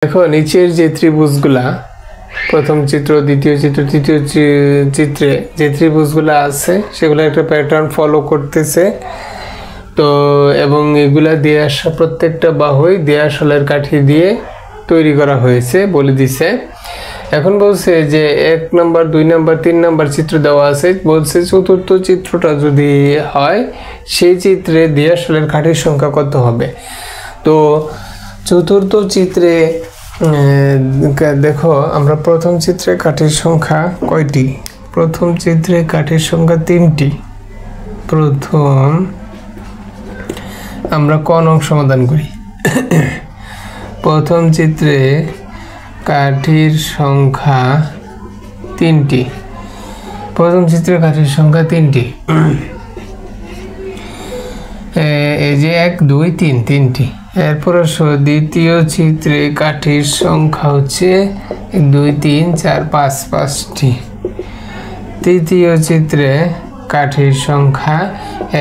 দেখো নিচের যে ত্রিভুজগুলা প্রথম চিত্র, দ্বিতীয় চিত্র, তৃতীয় চিত্রে যে ত্রিভুজগুলা আছে সেগুলো একটা প্যাটার্ন ফলো করতেছে। তো এবং এগুলা দিয়ে আসা প্রত্যেকটা বাহুই দেয়াশালের কাঠি দিয়ে তৈরি করা হয়েছে বলে দিছে। এখন বলছে যে 1 নম্বর, 2 নম্বর, 3 নম্বর চিত্র দেওয়া আছে। বলছে চতুর্থ চিত্রটা যদি হয় সেই চিত্রে দেয়াশালের কাঠির সংখ্যা কত হবে। তো চতুর্থ চিত্রে দেখো আমরা প্রথম চিত্রে কাঠির সংখ্যা কয়টি? প্রথম চিত্রে কাঠির সংখ্যা 3টি। প্রথম আমরা ক নং সমাধান করি। প্রথম চিত্রে কাঠির সংখ্যা 3টি। প্রথম চিত্রে কাঠির সংখ্যা 3টি। এই যে 1 2 3 3টি। এরপর দ্বিতীয় চিত্রে কাঠির সংখ্যা হচ্ছে 1 2 3 4 5 5টি। তৃতীয় চিত্রে কাঠির সংখ্যা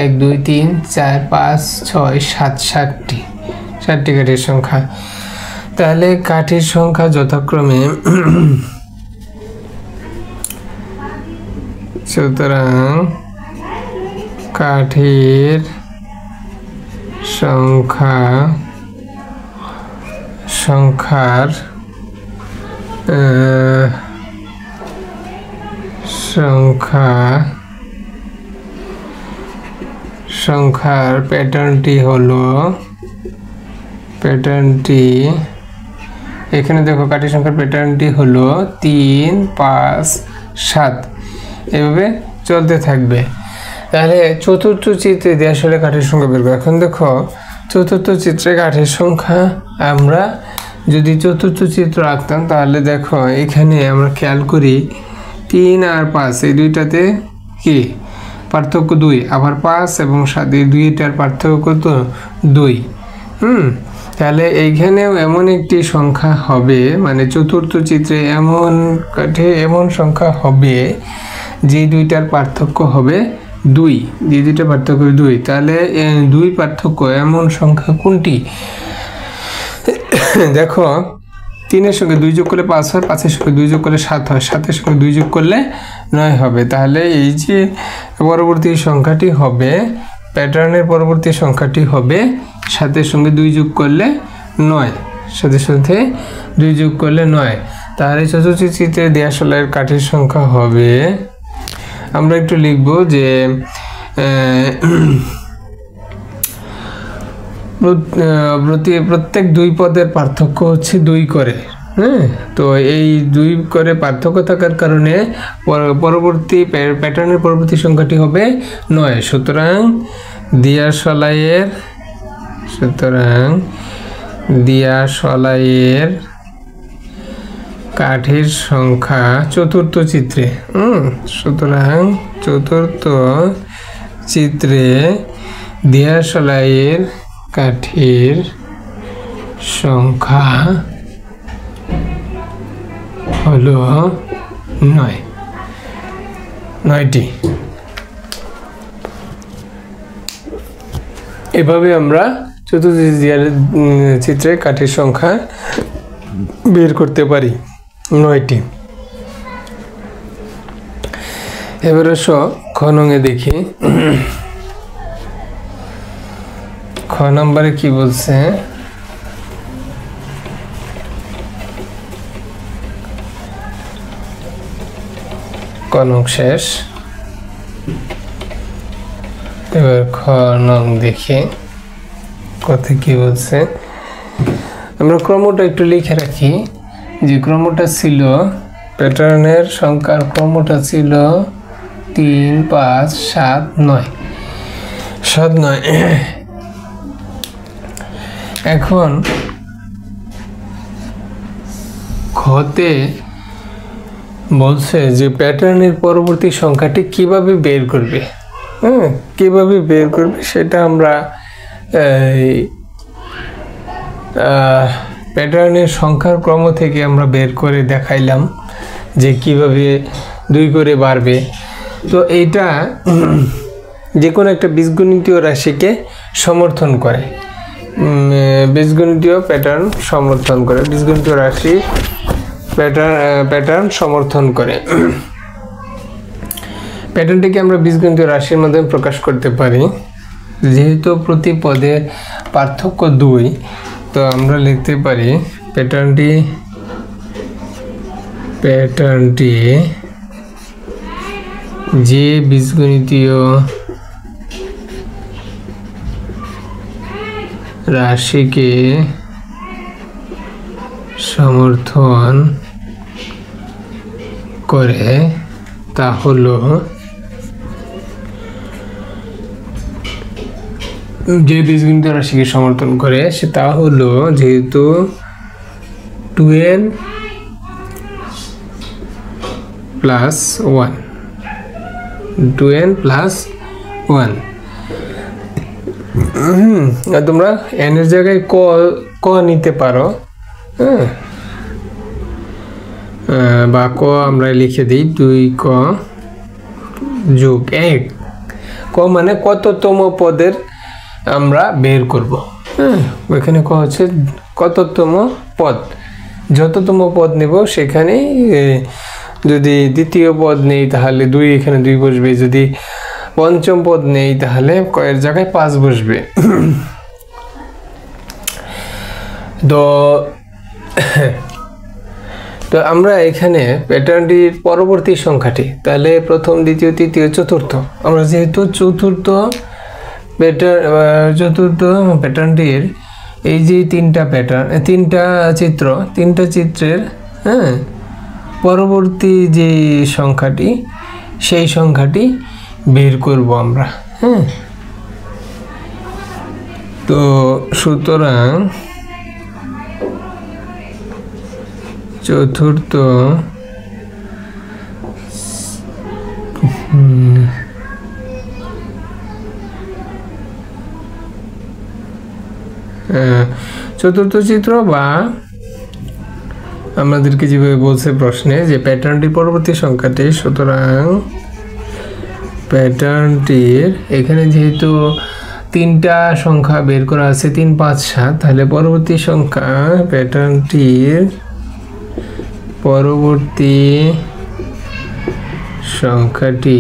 1 2 3 4 5 6 7 7টি। 7টি কাঠির সংখ্যা। তাহলে কাঠির সংখ্যা যথাক্রমে সুতরাং কাঠির সংখ্যার প্যাটার্নটি হলো এখানে দেখো কাঠির সংখ্যার প্যাটার্নটি হলো 3 5 7 এভাবে চলতে থাকবে। তাহলে চতুর্থ চিত্রে দেয়াশালের কাঠির সংখ্যা বের করো। এখন দেখো চতুর্থ চিত্রে কাঠির সংখ্যা আমরা যদি চতুর্থ চিত্র আঁকতাম তাহলে দেখো এখানে আমরা খেয়াল করি 3 আর 5 এই দুইটাতে কি পার্থক্য 2, আবার 5 এবং 7 এই দুইটার পার্থক্য তো 2। তাহলে এইখানেও এমন একটি সংখ্যা হবে, মানে চতুর্থ চিত্রে এমন সংখ্যা হবে যে দুইটার পার্থক্য হবে 2, যে দুইটা পার্থক্য 2। তাহলে 2 পার্থক্য এমন সংখ্যা কোনটি? দেখো 3-এর সঙ্গে 2 যোগ করলে 5 হয়, 5-এর সঙ্গে 2 যোগ করলে 7 হয়, 7-এর সঙ্গে 2 যোগ করলে 9 হবে। তাহলে এই যে পরবর্তী সংখ্যাটি হবে, প্যাটার্নের পরবর্তী সংখ্যাটি হবে 7-এর সঙ্গে 2 যোগ করলে 9, 7-এর সাথে 2 যোগ করলে 9। তাহলে চতুর্থ চিত্রে দেয়াশালের কাঠির সংখ্যা হবে, আমরা একটু লিখব যে প্রত্যেক 2 পদের পার্থক্য হচ্ছে 2 করে। তো এই 2 করে পার্থক্য থাকার কারণে পরবর্তী প্যাটার্নের পরবর্তী সংখ্যাটি হবে 9। সুতরাং দেয়াশালের কাঠির সংখ্যা চতুর্থ চিত্রে সুতরাং চতুর্থ চিত্রে দেয়াশালের কাঠির সংখ্যা হলো 9টি। এভাবে আমরা চতুর্থ চিত্রে কাঠির সংখ্যা বের করতে পারি 9টি। এবারে খ নঙে দেখি। খ নম্বরে কি বলছে? ক নং শেষ। এবার খ নং দেখি কথা কি বলছে। আমরা ক্রমটা একটু লিখে রাখি যে ক্রমটা ছিল, প্যাটার্নের সংখ্যার ক্রমটা ছিল 3 5 7 9 7 9। এখন খতে বলছে যে প্যাটার্নের পরবর্তী সংখ্যাটি কিভাবে বের করবে। কিভাবে বের করবে সেটা আমরা প্যাটার্নের সংখ্যার ক্রম থেকে আমরা বের করে দেখাইলাম যে কিভাবে 2 করে বাড়বে। তো এইটা যে কোনো একটা বীজগণিতীয় রাশিকে সমর্থন করে। বীজগণিতীয় প্যাটার্ন সমর্থন করে, বীজগণিতীয় রাশি প্যাটার্ন সমর্থন করে। প্যাটার্নটিকে আমরা বীজগণিতীয় রাশির মাধ্যমে প্রকাশ করতে পারি। যেহেতু প্রতি পদের পার্থক্য 2, তো আমরা লিখতে পারি প্যাটার্নটি যে বীজগণিতীয় রাশিকে সমর্থন করে তা হলো যে বীজগণিতীয় রাশিকে সমর্থন করে সেটা হলো যেহেতু 2n প্লাস 1, 2n প্লাস 1। তোমরা n এর জায়গায় ক নিতে পারো, হ্যাঁ, বা ক আমরা লিখে দিই 2ক যোগ 1। ক মানে কততম পদের আমরা বের করব, হ্যাঁ, ওইখানে ক হচ্ছে কততম পদ। যততম পদ নেব সেখানে যদি দ্বিতীয় পদ নেই তাহলে 2, এখানে 2 বসবে। যদি পঞ্চম পদ নেই তাহলে কয়ের জায়গায় 5 বসবে। তো আমরা এখানে প্যাটার্নটির পরবর্তী সংখ্যাটি, তাহলে প্রথম, দ্বিতীয়, তৃতীয়, চতুর্থ, আমরা যেহেতু চতুর্থ প্যাটার্নটির এই যে 3টা প্যাটার্ন, 3টা চিত্র, 3টা চিত্রের, হ্যাঁ, পরবর্তী যে সংখ্যাটি সেই সংখ্যাটি বের করব আমরা, হ্যাঁ। তো সুতরাং চতুর্থ চিত্র বা আমাদেরকে যেভাবে বলছে প্রশ্নে যে প্যাটার্নটির পরবর্তী সংখ্যাটি, সুতরাং প্যাটার্নটির এখানে যেহেতু 3টা সংখ্যা বের করা আছে 3, 5, 7, তাহলে পরবর্তী সংখ্যা প্যাটার্নটির পরবর্তী সংখ্যাটি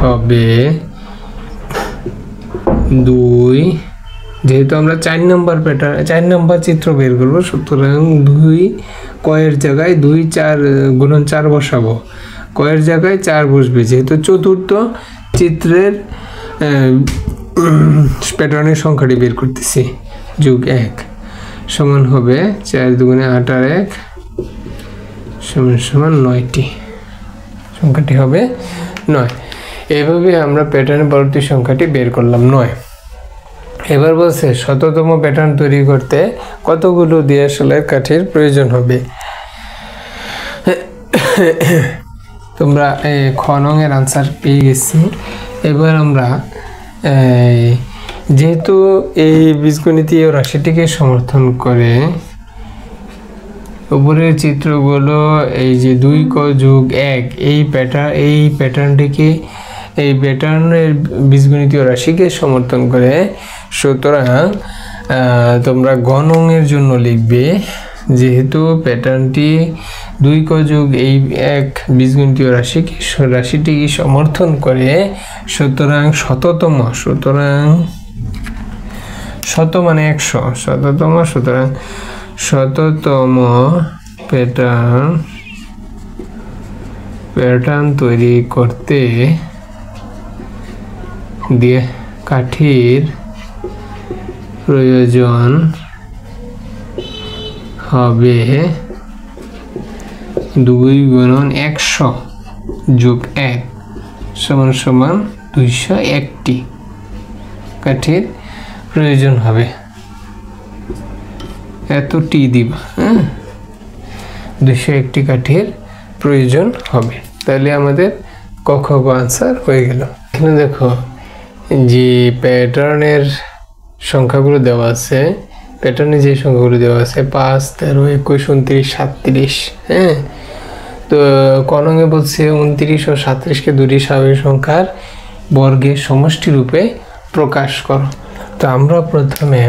হবে 2। যেহেতু আমরা 4 নম্বর প্যাটার্ন, 4 নম্বর চিত্র বের করব, সুতরাং 2 কয়ের জায়গায় 2, 4 গুণন 4 বসাবো, কয়ের জায়গায় 4 বসবে। যেহেতু চতুর্থ চিত্রের প্যাটার্নের সংখ্যাটি বের করতেছি, যোগ 1 সমান হবে 4 দুগুণে 8 আর 1 সমান 9টি, সংখ্যাটি হবে 9। এভাবে আমরা প্যাটার্নের পরবর্তী সংখ্যাটি বের করলাম 9। এবার বলছে শততম প্যাটার্ন তৈরি করতে কতগুলো দিয়াশলাইয়ের কাঠির প্রয়োজন হবে। তোমরা খ নং এর আনসার পেয়ে গেছি। এবার আমরা যেহেতু এই বীজগণিতীয় রাশিটিকে সমর্থন করে উপরের চিত্রগুলো এই যে 2ক যোগ 1 এই প্যাটার্নটিকে, এই প্যাটার্নের বীজগণিতীয় রাশিকে সমর্থন করে, সুতরাং তোমরা গ নং এর জন্য লিখবে যেহেতু প্যাটার্নটি 2ক যোগ এই 1 বীজগণিতীয় রাশিটিকে সমর্থন করে, সুতরাং শততম মানে 100, সুতরাং শততম প্যাটার্ন তৈরি করতে দিয়ে কাঠির প্রয়োজন হবে 2 গুণন 100 যোগ 1 সমান 201টি কাঠির প্রয়োজন হবে। এতটি দিব, হ্যাঁ, 201টি কাঠির প্রয়োজন হবে। তাহলে আমাদের ক খ গ আনসার হয়ে গেল। এখানে দেখো যে প্যাটার্নের সংখ্যাগুলো দেওয়া আছে, প্যাটার্নে যে সংখ্যাগুলো দেওয়া আছে 5, 13, 21, 29, 37, হ্যাঁ। তো ক নং-এ বলছে 29 ও 37কে দুটি স্বাভাবিক সংখ্যার বর্গের সমষ্টি রূপে প্রকাশ করো। তো আমরা প্রথমে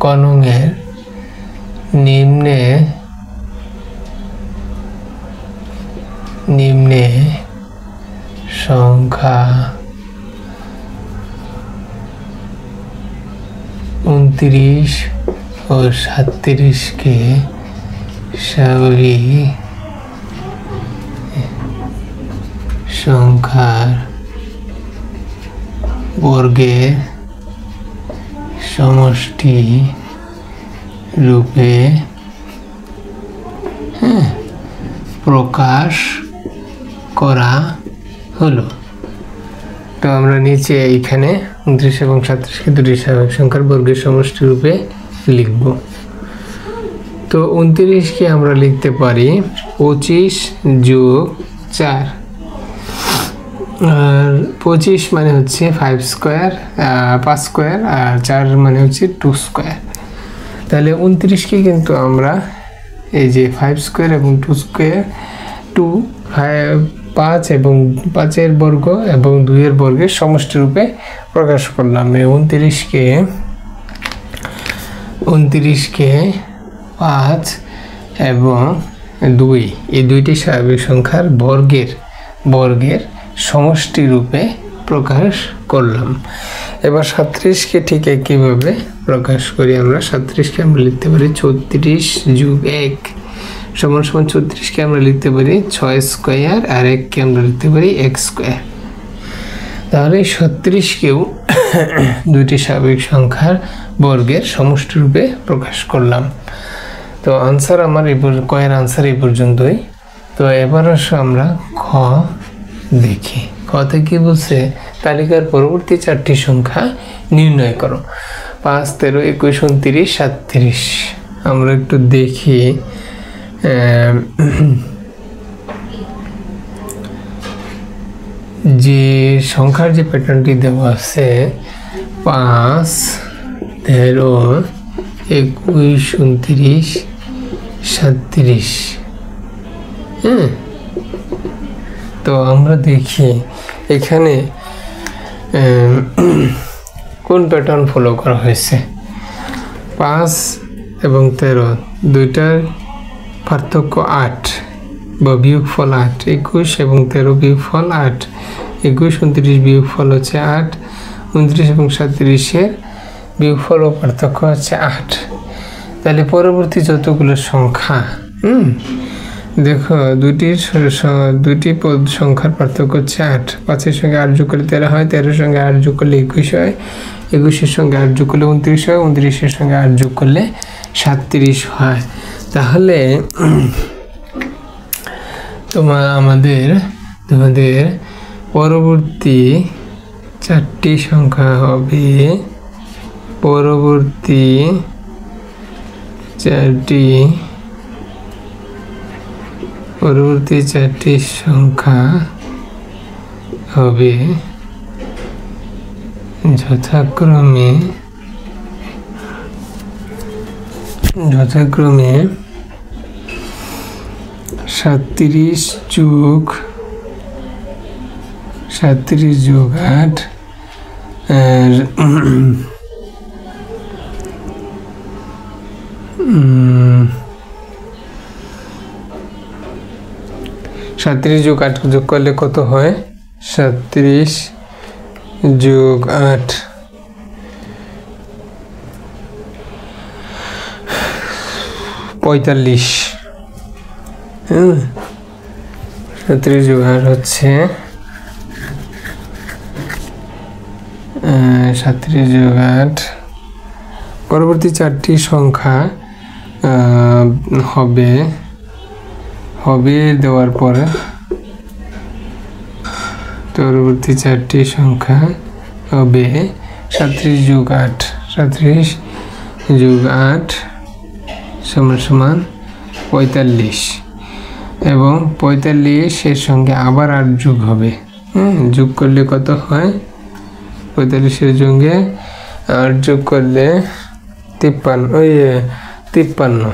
ক নংয়ের নিম্নে সংখ্যা 29 ও 37 কে স্বাভাবিক সংখ্যার বর্গের সমষ্টি রূপে প্রকাশ করা হলো। তো আমরা নিচে এইখানে 29 এবং 37 কে দুটি স্বাভাবিক সংখ্যার বর্গের সমষ্টি রূপে লিখব। তো 29 কে আমরা লিখতে পারি 25 যোগ 4, আর 25 মানে হচ্ছে 5 স্কোয়ার, 5 স্কোয়ার, আর 4 মানে হচ্ছে 2 স্কোয়ার। তাহলে 29 কে কিন্তু আমরা এই যে 5 স্কোয়ার এবং 2 স্কোয়ার, 2, 5 এবং 5-এর বর্গ এবং 2-এর বর্গের সমষ্টি রূপে প্রকাশ করলাম। এই 29 কে 5 এবং 2 এই দুইটি স্বাভাবিক সংখ্যার বর্গের সমষ্টি রূপে প্রকাশ করলাম। এবার 37 কে ঠিক একইভাবে প্রকাশ করি আমরা। 37 কে আমরা লিখতে পারি 34 যোগ 1 সমান 34 কে আমরা লিখতে পারি 6 স্কোয়ার, আর 1 কে আমরা লিখতে পারি 1 স্কোয়ার। তাহলে 36 কেও দুইটি স্বাভাবিক সংখ্যার বর্গের সমষ্টি রূপে প্রকাশ করলাম। তো আনসার আমার কয়ের আনসার এই পর্যন্তই। তো এবার আমরা খ দেখি। খতে কি বলছে, তালিকার পরবর্তী 4টি সংখ্যা নির্ণয় করো। 5, 13, 21, 29, 37। আমরা একটু দেখি যে সংখ্যার যে প্যাটার্নটি দেওয়া আছে 5, 13, 21, 29, 37। তো আমরা দেখি এখানে কোন প্যাটার্ন ফলো করা হয়েছে। 5 এবং 13 দুইটার পার্থক্য 8 বা বিয়োগফল 8, 21 এবং 13 বিয়োগফল 8, 21, 29 বিয়োগফল হচ্ছে 8, 29 এবং 37-এর বিয়োগফল ও পার্থক্য হচ্ছে 8। তাহলে পরবর্তী যতগুলো সংখ্যা দেখো দুটি সংখ্যার পার্থক্য হচ্ছে 8। 5-এর সঙ্গে 8 যোগ করলে 13 হয়, 13-এর সঙ্গে 8 যোগ করলে 21 হয়, 21-এর সঙ্গে 8 যোগ করলে 29 হয়, 29-এর সঙ্গে 8 যোগ করলে 37 হয়। তাহলে তোমাদের পরবর্তী 4টি সংখ্যা হবে, পরবর্তী 4টি সংখ্যা হবে যথাক্রমে 37 যোগ 8 আর 37 যোগ 8 যোগ করলে কত হয়? 37 যোগ 8 45। 37 যোগ 8 হচ্ছে 37 যোগ 8। পরবর্তী 4টি সংখ্যা হবে দেওয়ার পরে পরবর্তী 4টি সংখ্যা হবে 37 যোগ 8। 37 যোগ 8 সমান 45 এবং 45-এর সঙ্গে আবার 8 যোগ হবে। যোগ করলে কত হয়? 45-এর সঙ্গে 8 যোগ করলে 53।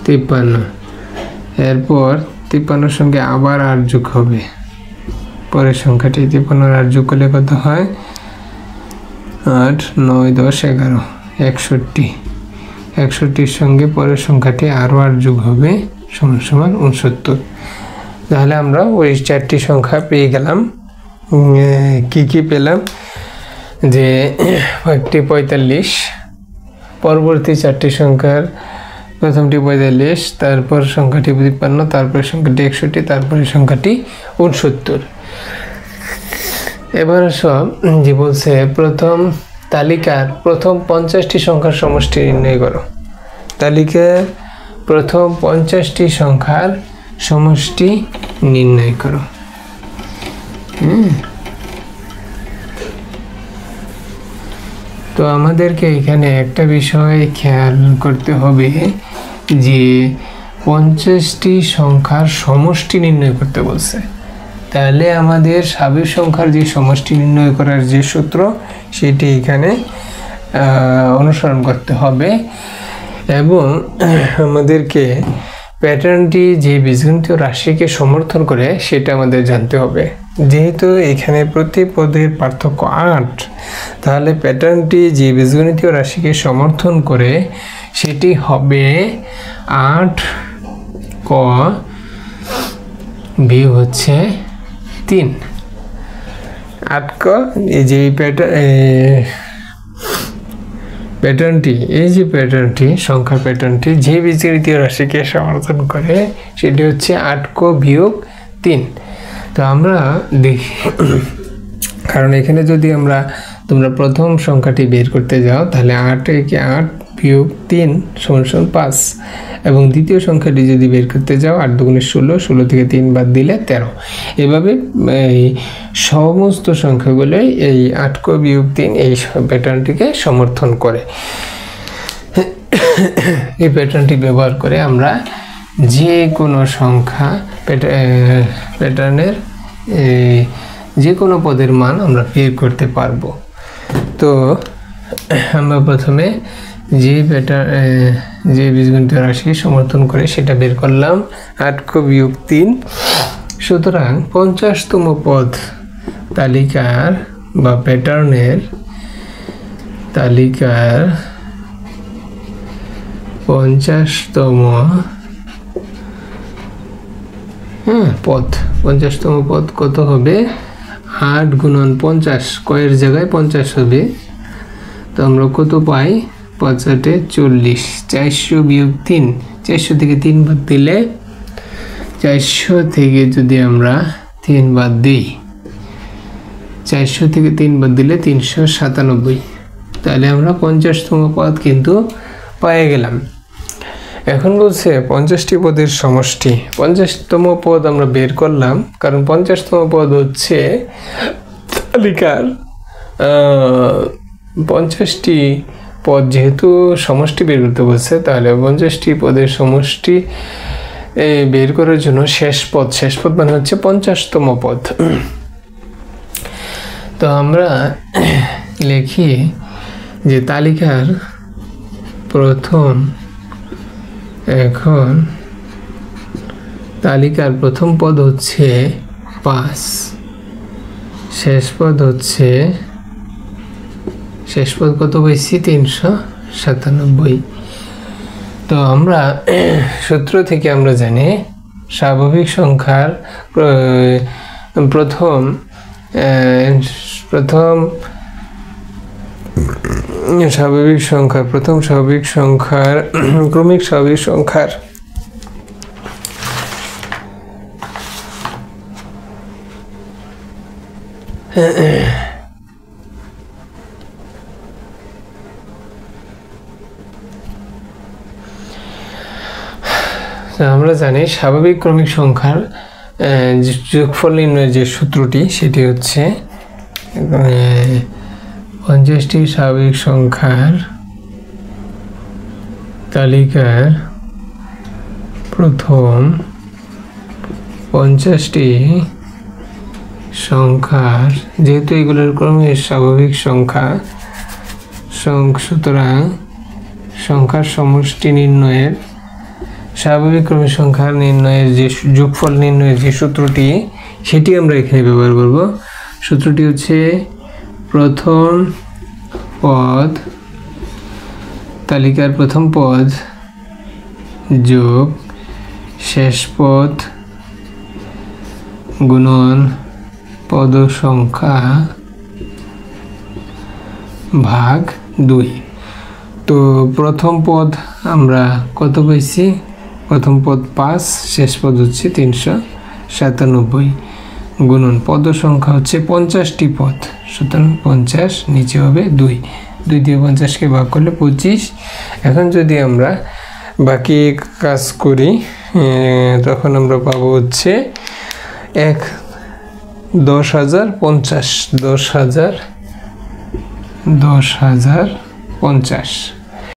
53। এরপর 53-এর সঙ্গে আবার 8 যোগ হবে পরের সংখ্যাটি দিয়ে 15 আর যোগ করলে কত হয়? 8, 9, 10, 11, 61। 61-র সঙ্গে পরের সংখ্যাটি আরও 8 যোগ হবে সমান সমান 69। তাহলে আমরা ওই 4টি সংখ্যা পেয়ে গেলাম। কি পেলাম? যে একটি 45, পরবর্তী 4টি সংখ্যার প্রথমটি 45, তারপর সংখ্যাটি 52, তারপর সংখ্যাটি 61, তারপরে সংখ্যাটি 69। এবার সব যে বলছে প্রথম তালিকার প্রথম 50টি সংখ্যার সমষ্টি নির্ণয় করো। তালিকার প্রথম 50টি সংখ্যার সমষ্টি নির্ণয় করো। তো আমাদেরকে এখানে একটা বিষয় খেয়াল করতে হবে যে 50টি সংখ্যার সমষ্টি নির্ণয় করতে বলছে। তাহলে আমাদের স্বাভাবিক সংখ্যার যে সমষ্টি নির্ণয় করার যে সূত্র সেটি এখানে অনুসরণ করতে হবে এবং আমাদেরকে প্যাটার্নটি যে বীজগণিতীয় রাশিকে সমর্থন করে সেটা আমাদের জানতে হবে। যেহেতু এখানে প্রতি পদের পার্থক্য 8, তাহলে প্যাটার্নটি যে বীজগণিতীয় রাশিকে সমর্থন করে সেটি হবে 8 ক বিয়োগ হচ্ছে 3। 8 ক এই যে প্যাটার্নটি এই যে প্যাটার্নটি সংখ্যা প্যাটার্নটি যে বীজগণিতীয় রাশিকে সমর্থন করে সেটি হচ্ছে 8 ক বিয়োগ 3। তো আমরা দেখি, কারণ এখানে যদি তোমরা প্রথম সংখ্যাটি বের করতে যাও তাহলে 8 বিয়োগ 3 সমান 5, এবং দ্বিতীয় সংখ্যাটি যদি বের করতে যাও 8 দুগুণে 16, 16 থেকে 3 বাদ দিলে 13। এভাবে এই সমস্ত সংখ্যাগুলোই এই 8 ক বিয়োগ 3 এই প্যাটার্নটিকে সমর্থন করে। এই প্যাটার্নটি ব্যবহার করে আমরা যে কোনো সংখ্যা প্যাটার্নের যে কোনো পদের মান আমরা বের করতে পারবো। তো আমরা প্রথমে যে বীজগণিতীয় রাশিকে সমর্থন করে সেটা বের করলাম, 8 ক বিয়োগ 3। সুতরাং 50তম পদ তালিকার বা প্যাটার্নের তালিকার 50তম পদ 50তম পদ কত হবে? 8 গুণন 50, কয়ের জায়গায় 50 হবে। তো আমরা কত পাই? 5 8 40। 400 বিয়োগ 3, 400 থেকে 3 বাদ দিলে 400 থেকে যদি আমরা 3 বাদ দিই 400 থেকে 3 বাদ দিলে 397। তাহলে আমরা 50তম পদ কিন্তু পেয়ে গেলাম। এখন বলছে 50টি পদের সমষ্টি। 50তম পদ আমরা বের করলাম, কারণ 50তম পদ হচ্ছে তালিকার 50টি পদ, যেহেতু সমষ্টি বের করতে বলছে তাহলে 50টি পদের সমষ্টি বের করার জন্য শেষ পদ মানে হচ্ছে 50তম পদ। তো আমরা লিখি যে তালিকার প্রথম পদ হচ্ছে 5, শেষ পদ কত পাইছি? 397। তো আমরা সূত্র থেকে আমরা জানি স্বাভাবিক সংখ্যার প্রথম স্বাভাবিক সংখ্যার ক্রমিক স্বাভাবিক সংখ্যার আমরা জানি স্বাভাবিক ক্রমিক সংখ্যার যোগফল নির্ণয়ের যে সূত্রটি সেটি হচ্ছে 50টি স্বাভাবিক সংখ্যার তালিকার প্রথম 50টি সংখ্যার, যেহেতু এগুলোর ক্রমিক স্বাভাবিক সংখ্যা, সুতরাং সংখ্যার সমষ্টি নির্ণয়ের স্বাভাবিক ক্রমিক সংখ্যা নির্ণয়ের যে যোগফল নির্ণয়ের যে সূত্রটি সেটি আমরা এখানে ব্যবহার করব। সূত্রটি হচ্ছে প্রথম পদ, তালিকার প্রথম পদ যোগ শেষ পদ গুণন পদ সংখ্যা ভাগ 2। তো প্রথম পদ আমরা কত পাইছি? প্রথম পদ 5, শেষ পদ হচ্ছে 397, গুণন পদ সংখ্যা হচ্ছে 50টি পদ, সুতরাং 50, নিচে হবে 2, 2 দিয়ে 50কে ভাগ করলে 25। এখন যদি আমরা বাকি কাজ করি তখন আমরা পাবো হচ্ছে 10,050, 10,050।